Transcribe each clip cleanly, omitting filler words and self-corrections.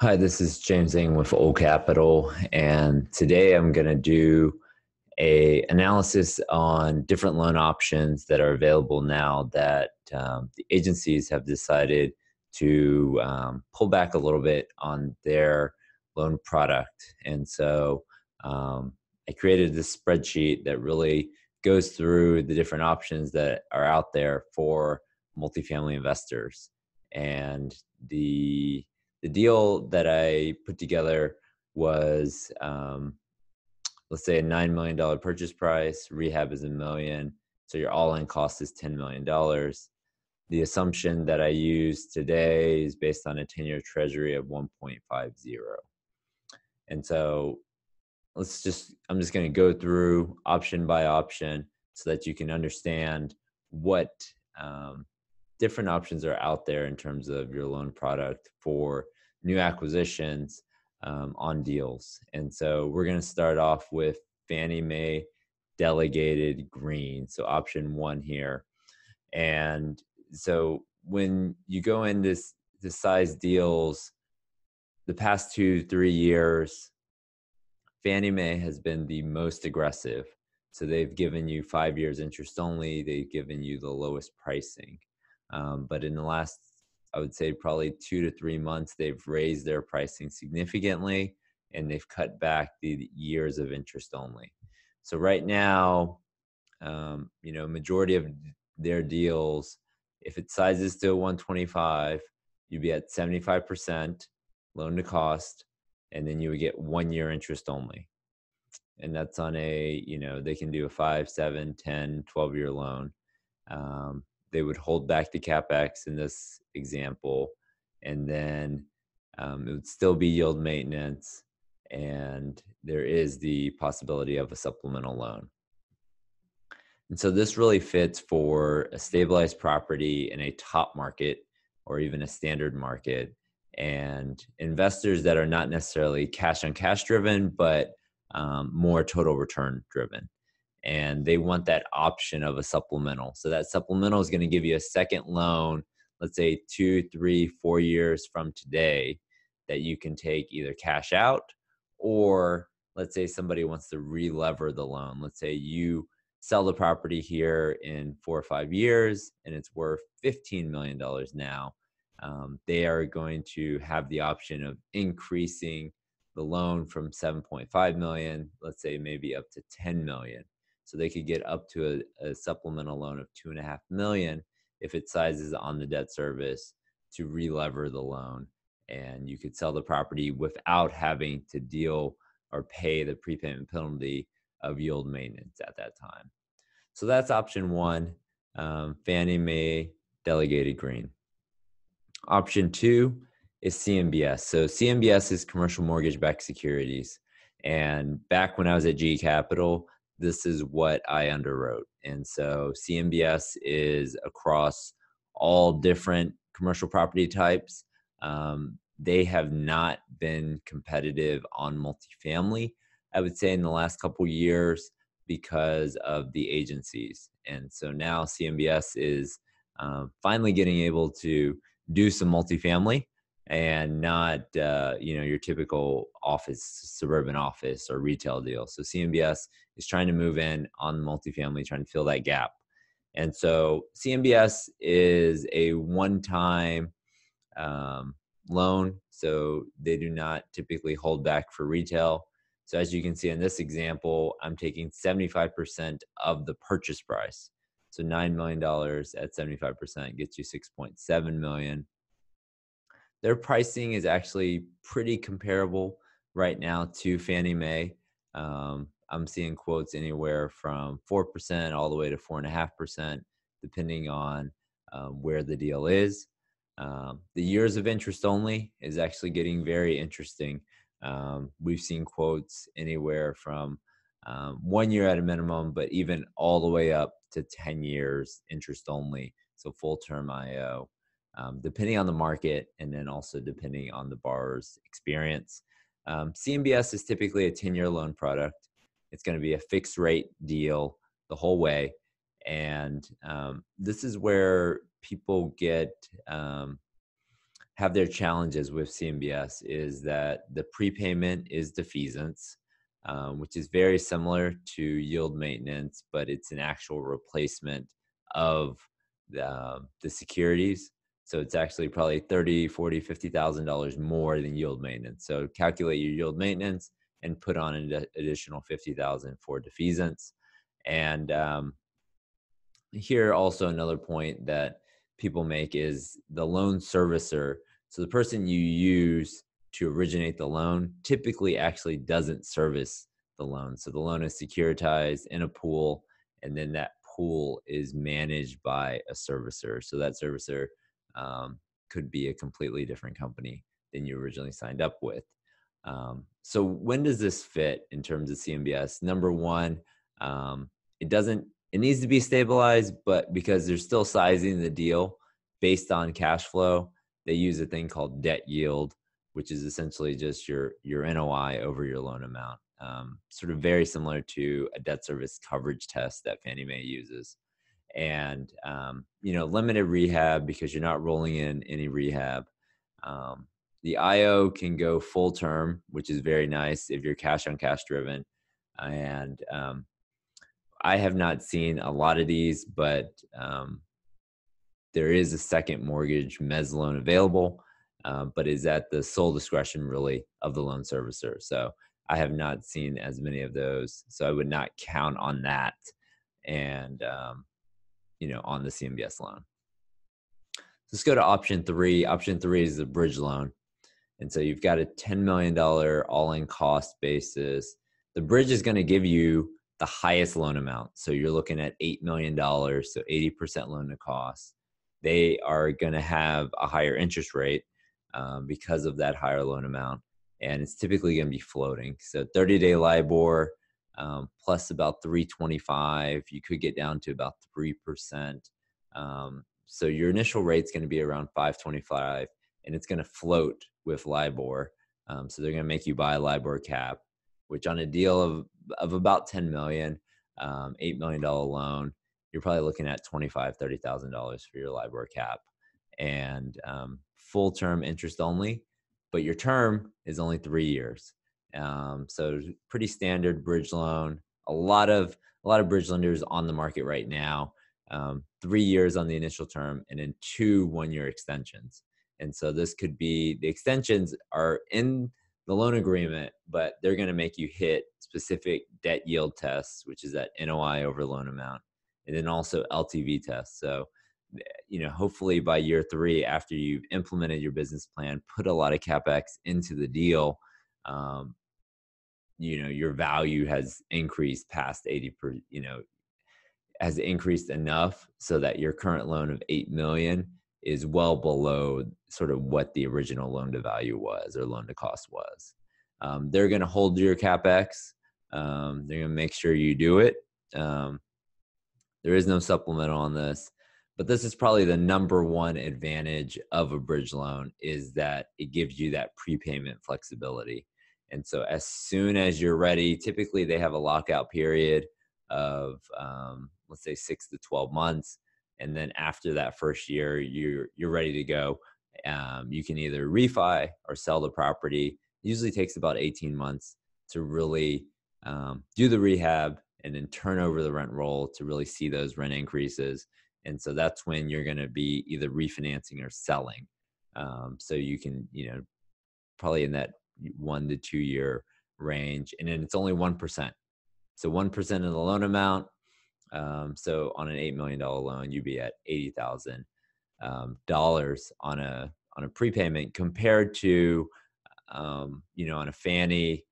Hi, this is James Eng with Old Capital, and today I'm going to do a analysis on different loan options that are available now that the agencies have decided to pull back a little bit on their loan product. And so I created this spreadsheet that really goes through the different options that are out there for multifamily investors. And the deal that I put together was, let's say, a $9 million purchase price. Rehab is $1 million. So your all-in cost is $10 million. The assumption that I use today is based on a 10-year treasury of 1.50. And so I'm just going to go through option by option so that you can understand what different options are out there in terms of your loan product for new acquisitions on deals. And so we're going to start off with Fannie Mae delegated green. So option one here. And so when you go into the size deals, the past 2-3 years, Fannie Mae has been the most aggressive. So they've given you 5 years interest only. They've given you the lowest pricing. But in the last, I would say probably 2 to 3 months, they've raised their pricing significantly and they've cut back the years of interest only. So right now, majority of their deals, if it sizes to 125, you'd be at 75% loan to cost, and then you would get 1 year interest only. And that's on they can do a 5, 7, 10, 12-year loan. They would hold back the CapEx in this example, and then it would still be yield maintenance, and there is the possibility of a supplemental loan. And so this really fits for a stabilized property in a top market or even a standard market, and investors that are not necessarily cash on cash driven, but more total return driven. And they want that option of a supplemental. So that supplemental is going to give you a second loan, let's say 2, 3, 4 years from today, that you can take either cash out, or let's say somebody wants to re-lever the loan. Let's say you sell the property here in 4 or 5 years and it's worth $15 million now. They are going to have the option of increasing the loan from 7.5 million, let's say maybe up to 10 million. So they could get up to a supplemental loan of 2.5 million if it sizes on the debt service to re-lever the loan. And you could sell the property without having to deal or pay the prepayment penalty of yield maintenance at that time. So that's option one, Fannie Mae delegated green. Option two is CMBS. So CMBS is commercial mortgage-backed securities. And back when I was at G Capital, this is what I underwrote. And so CMBS is across all different commercial property types. They have not been competitive on multifamily, I would say, in the last couple years because of the agencies. And so now CMBS is finally getting able to do some multifamily and not your typical office, suburban office or retail deal. So CMBS is trying to move in on multifamily, trying to fill that gap. And so CMBS is a one-time loan, so they do not typically hold back for retail. So as you can see in this example, I'm taking 75% of the purchase price. So $9 million at 75% gets you $6.7 million. Their pricing is actually pretty comparable right now to Fannie Mae. I'm seeing quotes anywhere from 4% all the way to 4.5%, depending on where the deal is. The years of interest only is actually getting very interesting. We've seen quotes anywhere from 1 year at a minimum, but even all the way up to 10 years interest only, so full term IO, depending on the market and then also depending on the borrower's experience. CMBS is typically a 10-year loan product. It's going to be a fixed rate deal the whole way. And this is where people get have their challenges with CMBS is that the prepayment is defeasance, which is very similar to yield maintenance, but it's an actual replacement of the securities. So it's actually probably 30, 40, $50,000 more than yield maintenance. So calculate your yield maintenance and put on an additional 50,000 for defeasance. And here also another point that people make is the loan servicer. So the person you use to originate the loan typically actually doesn't service the loan. So the loan is securitized in a pool, and then that pool is managed by a servicer. So that servicer could be a completely different company than you originally signed up with. So when does this fit in terms of CMBS? Number one, it doesn't it needs to be stabilized, but because they're still sizing the deal based on cash flow, they use a thing called debt yield, which is essentially just your NOI over your loan amount. Sort of very similar to a debt service coverage test that Fannie Mae uses. And limited rehab because you're not rolling in any rehab. The IO can go full term, which is very nice if you're cash on cash driven. And I have not seen a lot of these, but there is a second mortgage mezz loan available, but is at the sole discretion really of the loan servicer. So I have not seen as many of those. So I would not count on that and, on the CMBS loan. Let's go to option three. Option three is the bridge loan. And so you've got a $10 million all-in cost basis. The bridge is going to give you the highest loan amount. So you're looking at $8 million, so 80% loan to cost. They are going to have a higher interest rate because of that higher loan amount. And it's typically going to be floating. So 30-day LIBOR plus about 325. You could get down to about 3%. So your initial rate's going to be around 525, and it's going to float with LIBOR. So they're going to make you buy a LIBOR cap, which on a deal of about 10 million, $8 million loan, you're probably looking at $25,000, $30,000 for your LIBOR cap, and full term interest only, but your term is only 3 years. So pretty standard bridge loan. A lot of bridge lenders on the market right now. 3 years on the initial term, and then 2 1-year extensions. And so this could be, the extensions are in the loan agreement, but they're going to make you hit specific debt yield tests, which is that NOI over loan amount, and then also LTV tests. So, hopefully by year 3, after you've implemented your business plan, put a lot of CapEx into the deal, your value has increased past 80 has increased enough so that your current loan of $8 million is well below sort of what the original loan to value was or loan to cost was. They're going to hold your CapEx. They're going to make sure you do it. There is no supplemental on this, but this is probably the number one advantage of a bridge loan, is that it gives you that prepayment flexibility. And so as soon as you're ready, typically they have a lockout period of let's say 6 to 12 months. And then after that first year, you're ready to go. You can either refi or sell the property. It usually takes about 18 months to really do the rehab and then turn over the rent roll to really see those rent increases. And so that's when you're going to be either refinancing or selling. So you can, probably in that 1 to 2 year range. And then it's only 1%. So 1% of the loan amount. So on an $8 million loan, you'd be at $80,000 on a prepayment, compared to on a Fannie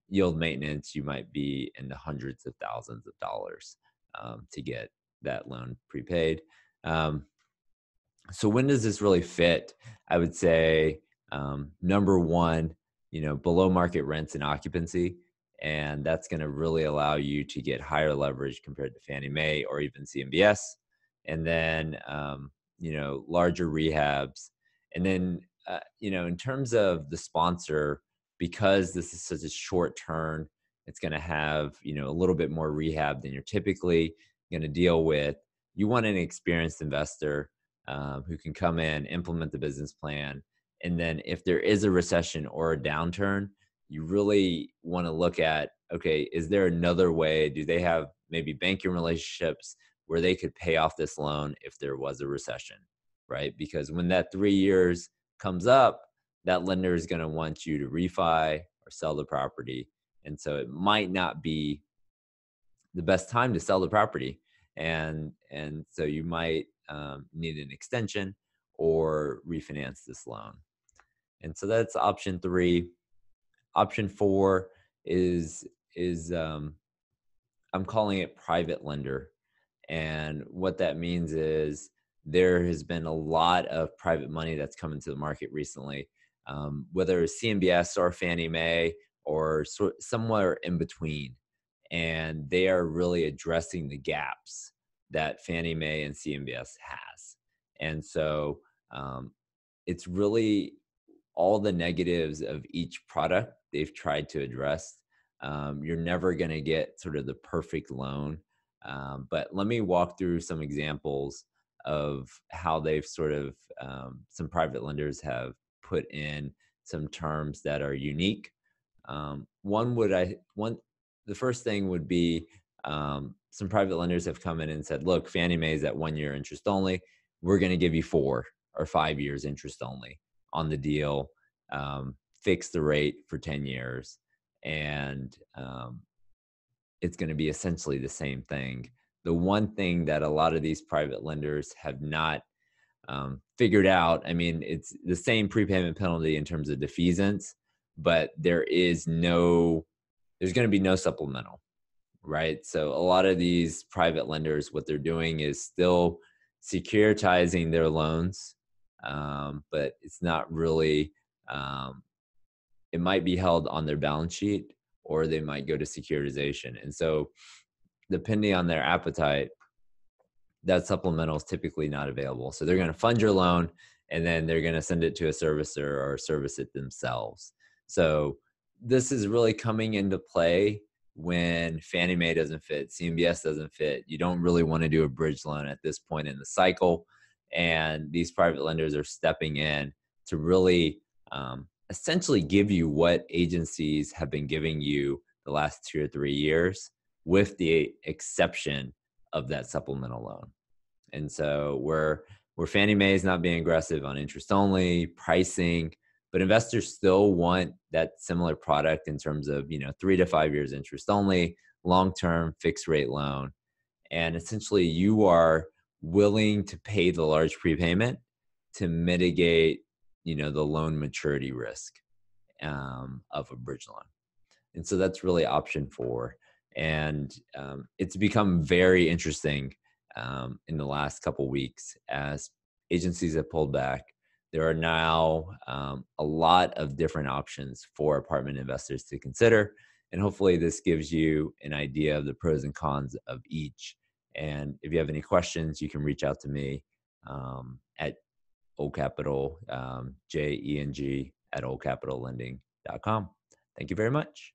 yield maintenance, you might be in the hundreds of thousands of dollars to get that loan prepaid. So when does this really fit? I would say number one, below market rents and occupancy. And that's going to really allow you to get higher leverage compared to Fannie Mae or even CMBS. And then, larger rehabs. And then, in terms of the sponsor, because this is such a short term, it's going to have, a little bit more rehab than you're typically going to deal with. You want an experienced investor. who can come in, implement the business plan. And then if there is a recession or a downturn, you really want to look at, okay, is there another way? Do they have maybe banking relationships where they could pay off this loan if there was a recession, right? Because when that 3 years comes up, that lender is going to want you to refi or sell the property. And so it might not be the best time to sell the property. And so you might need an extension or refinance this loan. And so that's option three. Option four is I'm calling it private lender. And what that means is there has been a lot of private money that's come into the market recently, whether it's CMBS or Fannie Mae or somewhere in between. And they are really addressing the gaps that Fannie Mae and CMBS has. And so it's really all the negatives of each product they've tried to address. You're never going to get sort of the perfect loan. But let me walk through some examples of how they've sort of, some private lenders have put in some terms that are unique. The first thing would be some private lenders have come in and said, look, Fannie Mae is at 1 year interest only. We're going to give you 4 or 5 years interest only on the deal, fix the rate for 10 years. And it's going to be essentially the same thing. The one thing that a lot of these private lenders have not figured out, I mean, it's the same prepayment penalty in terms of defeasance, but there's going to be no supplemental, right? So a lot of these private lenders, what they're doing is still securitizing their loans, but it's not really, it might be held on their balance sheet or they might go to securitization. And so depending on their appetite, that supplemental is typically not available. So they're going to fund your loan and then they're going to send it to a servicer or service it themselves. So this is really coming into play when Fannie Mae doesn't fit, CMBS doesn't fit. You don't really want to do a bridge loan at this point in the cycle. And these private lenders are stepping in to really essentially give you what agencies have been giving you the last 2 or 3 years, with the exception of that supplemental loan. And so where Fannie Mae is not being aggressive on interest only pricing, but investors still want that similar product in terms of 3 to 5 years interest only, long-term fixed rate loan. And essentially you are willing to pay the large prepayment to mitigate the loan maturity risk of a bridge loan. And so that's really option four. And it's become very interesting in the last couple weeks as agencies have pulled back. There are now a lot of different options for apartment investors to consider. And hopefully this gives you an idea of the pros and cons of each. And if you have any questions, you can reach out to me at Old Capital, JENG at oldcapitallending.com. Thank you very much.